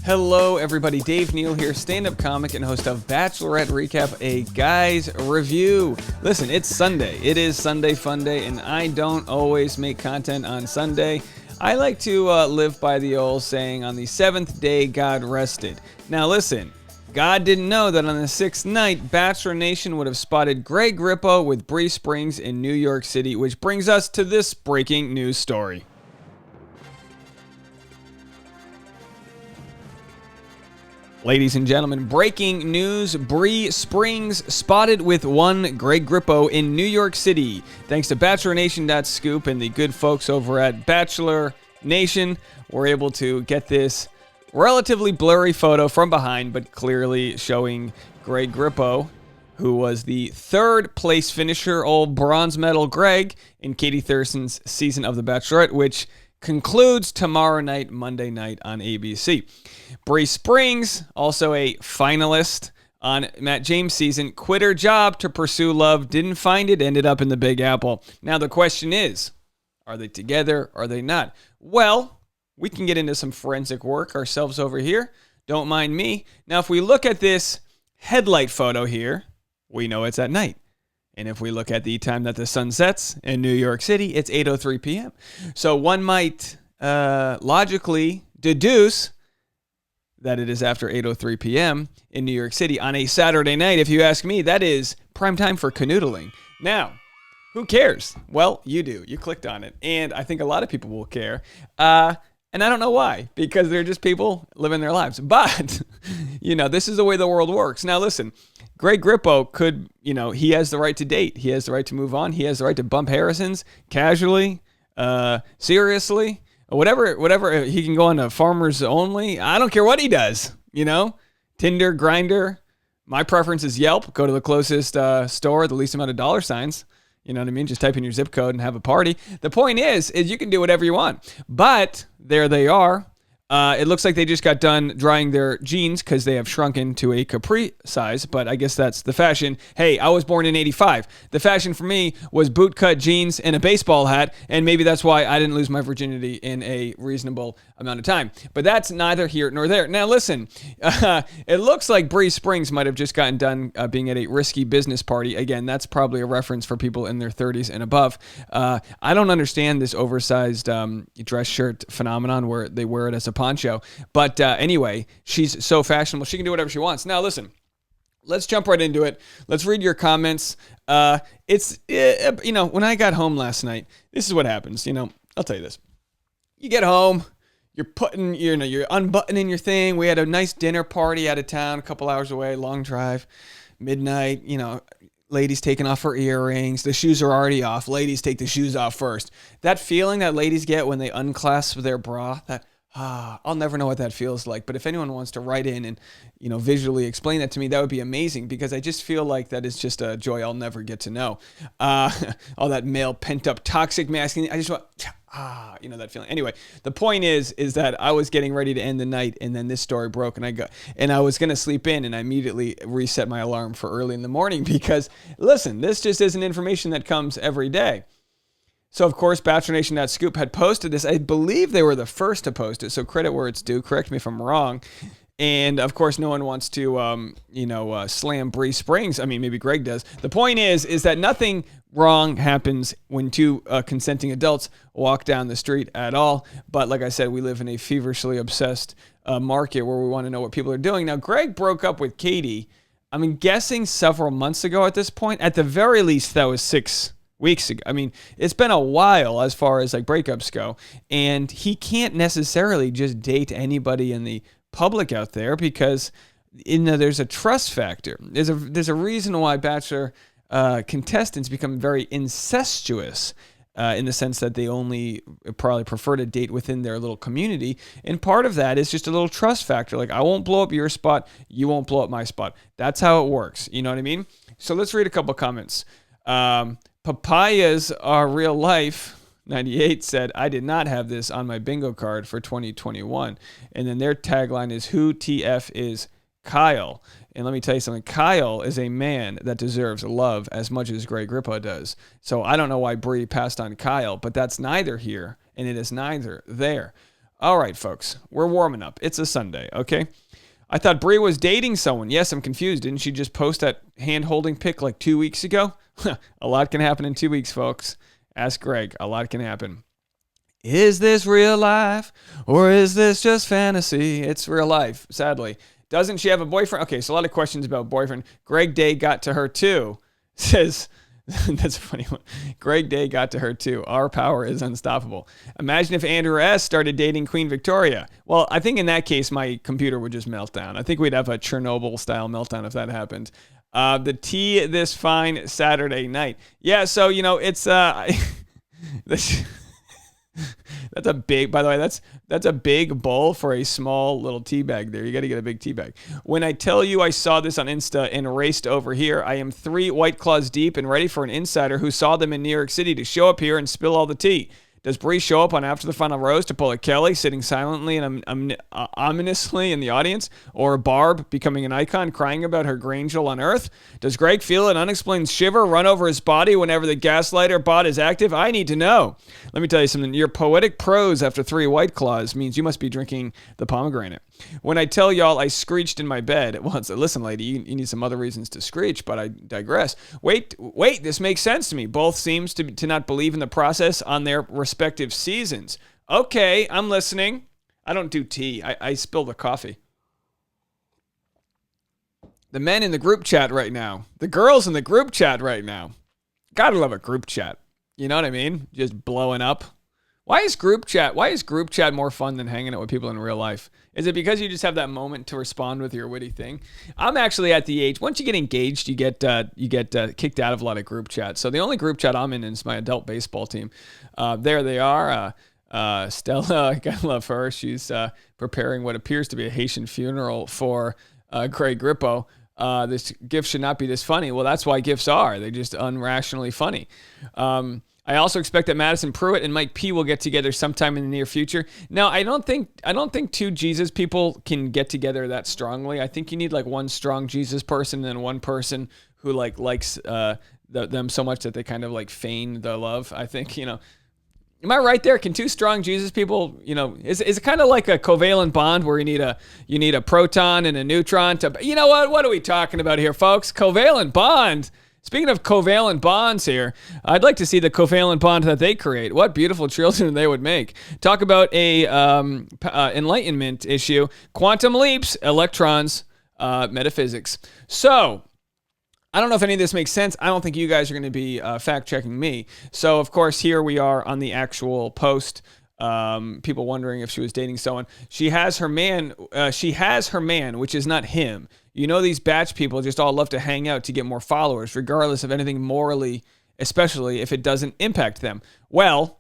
Hello, everybody. Dave Neal here, stand-up comic and host of Bachelorette Recap, a guy's review. Listen, it's Sunday. It is Sunday Fun Day, and I don't always make content on Sunday. I like to live by the old saying, on the seventh day, God rested. Now, listen, God didn't know that on the sixth night, Bachelor Nation would have spotted Greg Grippo with Bri Springs in New York City, which brings us to this breaking news story. Ladies and gentlemen, breaking news, Bri Springs spotted with one Greg Grippo in New York City. Thanks to BachelorNation.scoop and the good folks over at Bachelor Nation, we're able to get this relatively blurry photo from behind, but clearly showing Greg Grippo, who was the third place finisher, old bronze medal Greg, in Katie Thurston's season of The Bachelorette, which concludes tomorrow night, Monday night on ABC. Bri Springs, also a finalist on Matt James' season, quit her job to pursue love, didn't find it, ended up in the Big Apple. Now the question is, are they together? Are they not? Well, we can get into some forensic work ourselves over here. Don't mind me. Now, if we look at this headlight photo here, we know it's at night. And if we look at the time that the sun sets in New York City, it's 8:03 p.m. So one might logically deduce that it is after 8:03 p.m. in New York City on a Saturday night. If you ask me, that is prime time for canoodling. Now, who cares? Well, you do. You clicked on it. And I think a lot of people will care. And I don't know why, because they're just people living their lives. But, this is the way the world works. Now, listen. Greg Grippo could, he has the right to date. He has the right to move on. He has the right to bump Harrison's casually, seriously, whatever. He can go on to Farmers Only. I don't care what he does, Tinder, Grindr. My preference is Yelp. Go to the closest store, the least amount of dollar signs. You know what I mean? Just type in your zip code and have a party. The point is you can do whatever you want. But there they are. It looks like they just got done drying their jeans because they have shrunken to a capri size, but I guess that's the fashion. Hey, I was born in 85. The fashion for me was bootcut jeans and a baseball hat, and maybe that's why I didn't lose my virginity in a reasonable amount of time. But that's neither here nor there. Now, listen, it looks like Bri Springs might have just gotten done being at a risky business party. Again, that's probably a reference for people in their 30s and above. I don't understand this oversized dress shirt phenomenon where they wear it as a poncho. But anyway, she's so fashionable. She can do whatever she wants. Now, listen, let's jump right into it. Let's read your comments. When I got home last night, this is what happens. I'll tell you this. You get home, you're unbuttoning your thing. We had a nice dinner party out of town, a couple hours away, long drive, midnight, ladies taking off her earrings. The shoes are already off. Ladies take the shoes off first. That feeling that ladies get when they unclasp their bra, I'll never know what that feels like. But if anyone wants to write in and, visually explain that to me, that would be amazing, because I just feel like that is just a joy I'll never get to know. All that male pent-up toxic masculinity. I just want, that feeling. Anyway, the point is that I was getting ready to end the night, and then this story broke, and I was going to sleep in, and I immediately reset my alarm for early in the morning because, listen, this just isn't information that comes every day. So, of course, BachelorNation.scoop had posted this. I believe they were the first to post it, so credit where it's due. Correct me if I'm wrong. And, of course, no one wants to, slam Bri Springs. I mean, maybe Greg does. The point is that nothing wrong happens when two consenting adults walk down the street at all. But, like I said, we live in a feverishly obsessed market where we want to know what people are doing. Now, Greg broke up with Katie, I'm guessing several months ago at this point. At the very least, that was 6 weeks ago. I mean, it's been a while as far as breakups go, and he can't necessarily just date anybody in the public out there because there's a trust factor. There's a reason why Bachelor contestants become very incestuous in the sense that they only probably prefer to date within their little community, and part of that is just a little trust factor. I won't blow up your spot, you won't blow up my spot. That's how it works. You know what I mean? So let's read a couple comments. Papayas are real life. 98 said, I did not have this on my bingo card for 2021. And then their tagline is, who TF is Kyle? And let me tell you something. Kyle is a man that deserves love as much as Greg Grippo does. So I don't know why Bri passed on Kyle, but that's neither here and it is neither there. All right, folks, we're warming up. It's a Sunday, okay? I thought Bri was dating someone. Yes, I'm confused. Didn't she just post that hand-holding pic like 2 weeks ago? A lot can happen in 2 weeks, folks. Ask Greg. A lot can happen. Is this real life or is this just fantasy? It's real life, sadly. Doesn't she have a boyfriend? Okay, so a lot of questions about boyfriend. Greg Day got to her too. Says, that's a funny one. Greg Day got to her too. Our power is unstoppable. Imagine if Andrew S. started dating Queen Victoria. Well, I think in that case, my computer would just melt down. I think we'd have a Chernobyl-style meltdown if that happened. The tea this fine Saturday night. Yeah, so, it's... That's a big, by the way, that's a big bowl for a small little tea bag there. You got to get a big tea bag. When I tell you I saw this on Insta and raced over here, I am 3 White Claws deep and ready for an insider who saw them in New York City to show up here and spill all the tea. Does Bri show up on After the Final Rose to pull a Kelly sitting silently and ominously in the audience? Or Barb becoming an icon crying about her Grangel on Earth? Does Greg feel an unexplained shiver run over his body whenever the gaslighter bot is active? I need to know. Let me tell you something. Your poetic prose after 3 White Claws means you must be drinking the pomegranate. When I tell y'all I screeched in my bed, well, listen, lady, you need some other reasons to screech, but I digress. Wait, this makes sense to me. Both seems to not believe in the process on their respective seasons. Okay, I'm listening. I don't do tea. I spill the coffee. The men in the group chat right now. The girls in the group chat right now. Gotta love a group chat. You know what I mean? Just blowing up. Why is group chat more fun than hanging out with people in real life? Is it because you just have that moment to respond with your witty thing? I'm actually at the age, once you get engaged, you get kicked out of a lot of group chats. So the only group chat I'm in is my adult baseball team. There they are. Stella, I gotta love her. She's preparing what appears to be a Haitian funeral for Greg Grippo. This gift should not be this funny. Well, that's why gifts are. They're just unrationally funny. I also expect that Madison Pruitt and Mike P will get together sometime in the near future. Now, I don't think 2 Jesus people can get together that strongly. I think you need like one strong Jesus person and one person who likes them so much that they kind of like feign the love. I think, am I right there? Can 2 strong Jesus people, is it kind of like a covalent bond where you need a proton and a neutron to, what are we talking about here, folks? Covalent bond. Speaking of covalent bonds here, I'd like to see the covalent bond that they create. What beautiful children they would make. Talk about a enlightenment issue. Quantum leaps, electrons, metaphysics. So, I don't know if any of this makes sense. I don't think you guys are going to be fact-checking me. So, of course, here we are on the actual post. People wondering if she was dating someone. She has her man, which is not him. These batch people just all love to hang out to get more followers, regardless of anything morally, especially if it doesn't impact them. Well,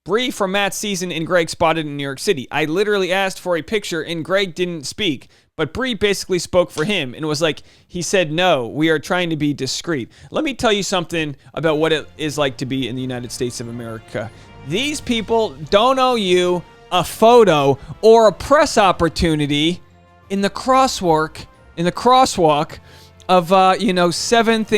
Bri from Matt's season and Greg spotted in New York City. I literally asked for a picture and Greg didn't speak, but Bri basically spoke for him and was like, he said, no, we are trying to be discreet. Let me tell you something about what it is like to be in the United States of America. These people don't owe you a photo or a press opportunity in the crosswalk of 7th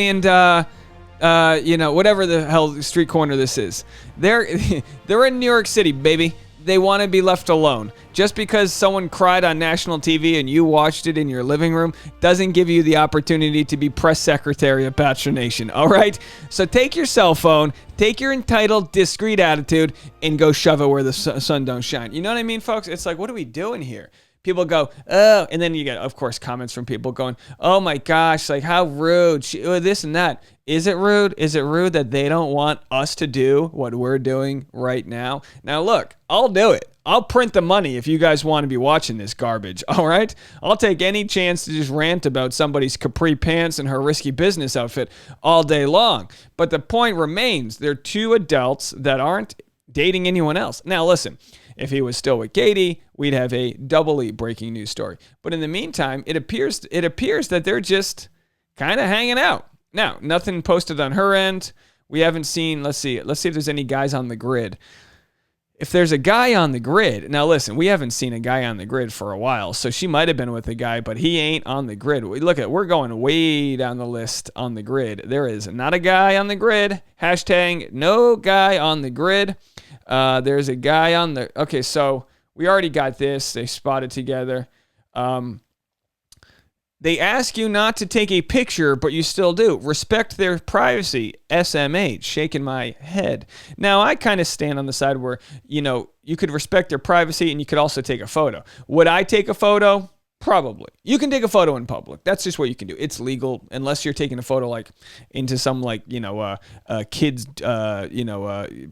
and whatever the hell street corner this is. They're in New York City, baby. They want to be left alone. Just because someone cried on national TV and you watched it in your living room doesn't give you the opportunity to be press secretary of Bachelor Nation, all right? So take your cell phone, take your entitled, discreet attitude, and go shove it where the sun don't shine. You know what I mean, folks? It's like, what are we doing here? People go, oh, and then you get, of course, comments from people going, oh my gosh, like how rude, this and that. Is it rude? Is it rude that they don't want us to do what we're doing right now? Now look, I'll do it. I'll print the money if you guys want to be watching this garbage, all right? I'll take any chance to just rant about somebody's capri pants and her risky business outfit all day long. But the point remains, they're 2 adults that aren't dating anyone else. Now listen, if he was still with Katie, we'd have a doubly breaking news story. But in the meantime, it appears that they're just kind of hanging out. Now, nothing posted on her end. We haven't seen, let's see if there's any guys on the grid. if there's a guy on the grid, now listen, we haven't seen a guy on the grid for a while, so she might have been with a guy, but he ain't on the grid. We're going way down the list on the grid. There is not a guy on the grid. Hashtag no guy on the grid. There's a guy on the, okay, so we already got this. They spotted together. They ask you not to take a picture, but you still do. Respect their privacy. SMH, shaking my head. Now, I kind of stand on the side where, you could respect their privacy and you could also take a photo. Would I take a photo? Probably. You can take a photo in public. That's just what you can do. It's legal unless you're taking a photo like into some kids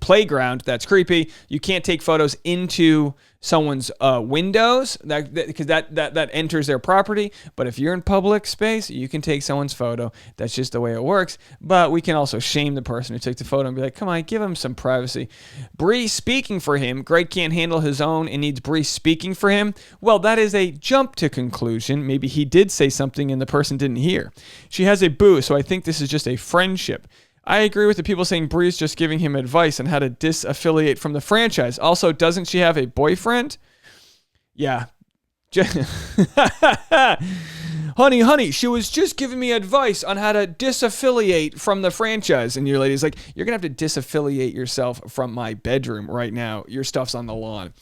playground. That's creepy. You can't take photos into someone's windows because that enters their property. But if you're in public space, you can take someone's photo. That's just the way it works. But we can also shame the person who took the photo and be like, come on, give him some privacy. Bri speaking for him. Greg can't handle his own and needs Bri speaking for him. Well, that is a jump to conclusion. Maybe he did say something and the person didn't hear. She has a boo, so I think this is just a friendship. I agree with the people saying Bri's just giving him advice on how to disaffiliate from the franchise. Also, doesn't she have a boyfriend? Yeah. Honey, she was just giving me advice on how to disaffiliate from the franchise. And your lady's like, you're going to have to disaffiliate yourself from my bedroom right now. Your stuff's on the lawn.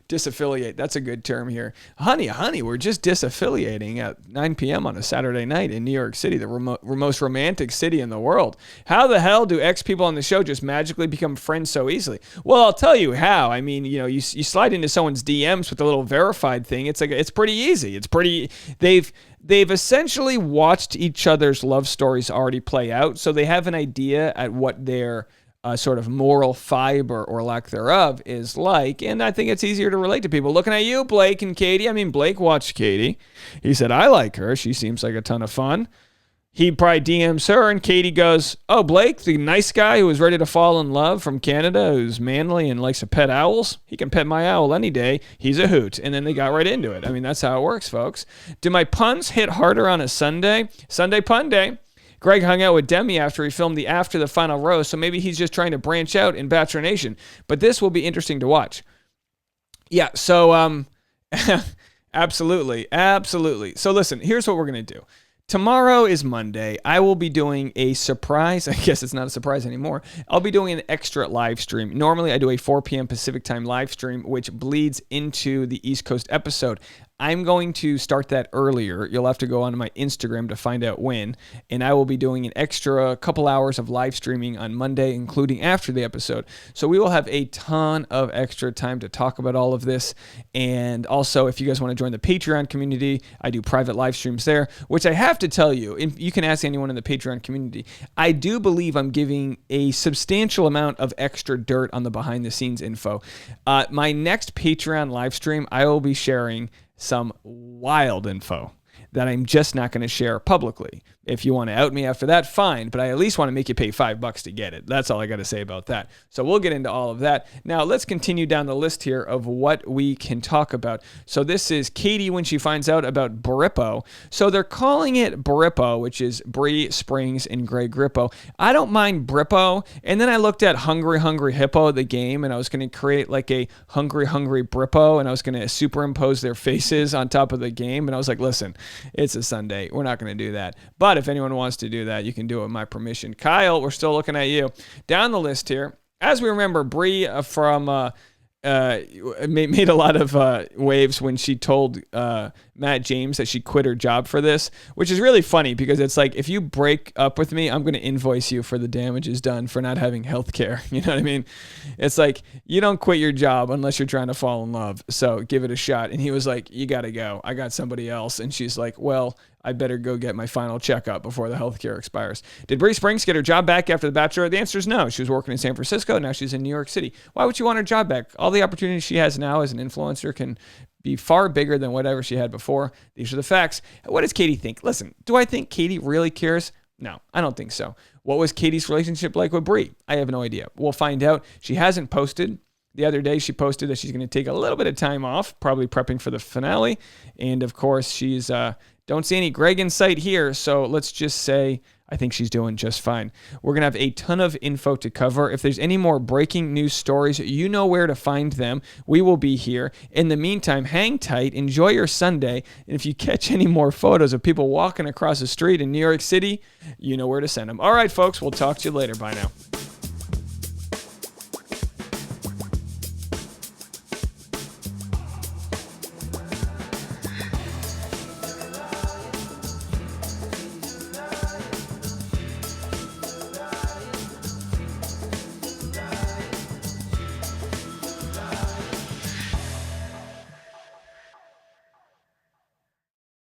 Disaffiliate. That's a good term here. Honey, we're just disaffiliating at 9 p.m. on a Saturday night in New York City, the most romantic city in the world. How the hell do ex-people on the show just magically become friends so easily? Well, I'll tell you how. I mean, you slide into someone's DMs with a little verified thing. It's pretty easy. They've essentially watched each other's love stories already play out, so they have an idea at what their sort of moral fiber or lack thereof is like, and I think it's easier to relate to people. Looking at you, Blake and Katie. I mean, Blake watched Katie. He said, I like her. She seems like a ton of fun. He probably DMs her, and Katie goes, oh, Blake, the nice guy who was ready to fall in love from Canada, who's manly and likes to pet owls, he can pet my owl any day. He's a hoot. And then they got right into it. I mean, that's how it works, folks. Do my puns hit harder on a Sunday? Sunday pun day. Greg hung out with Demi after he filmed the After the Final Rose, so maybe he's just trying to branch out in Bachelor Nation. But this will be interesting to watch. Yeah, so absolutely. So listen, here's what we're going to do. Tomorrow is Monday. I will be doing a surprise. I guess it's not a surprise anymore. I'll be doing an extra live stream. Normally, I do a 4 p.m. Pacific time live stream, which bleeds into the East Coast episode. I'm going to start that earlier. You'll have to go onto my Instagram to find out when. And I will be doing an extra couple hours of live streaming on Monday, including after the episode. So we will have a ton of extra time to talk about all of this. And also, if you guys want to join the Patreon community, I do private live streams there, which I have to tell you, and you can ask anyone in the Patreon community, I do believe I'm giving a substantial amount of extra dirt on the behind the scenes info. My next Patreon live stream, I will be sharing some wild info that I'm just not going to share publicly. If you want to out me after that, fine, but I at least want to make you pay $5 to get it. That's all I got to say about that. So we'll get into all of that. Now let's continue down the list here of what we can talk about. So this is Katie when she finds out about Grippo. So they're calling it Grippo, which is Bri Springs and Greg Grippo. I don't mind Grippo. And then I looked at Hungry Hungry Hippo, the game, and I was going to create like a Hungry Hungry Grippo, and I was going to superimpose their faces on top of the game. And I was like, listen, it's a Sunday. We're not going to do that. But if anyone wants to do that, you can do it with my permission. Kyle, we're still looking at you. Down the list here, as we remember, Bri from made a lot of waves when she told Matt James that she quit her job for this, which is really funny because it's like, if you break up with me, I'm going to invoice you for the damages done for not having health care. You know what I mean? It's like, you don't quit your job unless you're trying to fall in love. So give it a shot. And he was like, you got to go. I got somebody else. And she's like, well, I better go get my final checkup before the healthcare expires. Did Bri Springs get her job back after The Bachelor? The answer is no. She was working in San Francisco. Now she's in New York City. Why would she want her job back? All the opportunities she has now as an influencer can be far bigger than whatever she had before. These are the facts. What does Katie think? Listen, do I think Katie really cares? No, I don't think so. What was Katie's relationship like with Bri? I have no idea. We'll find out. She hasn't posted. The other day, she posted that she's going to take a little bit of time off, probably prepping for the finale. And of course, she's don't see any Greg in sight here. So let's just say I think she's doing just fine. We're going to have a ton of info to cover. If there's any more breaking news stories, you know where to find them. We will be here. In the meantime, hang tight, enjoy your Sunday, and if you catch any more photos of people walking across the street in New York City, you know where to send them. All right, folks, we'll talk to you later. Bye now.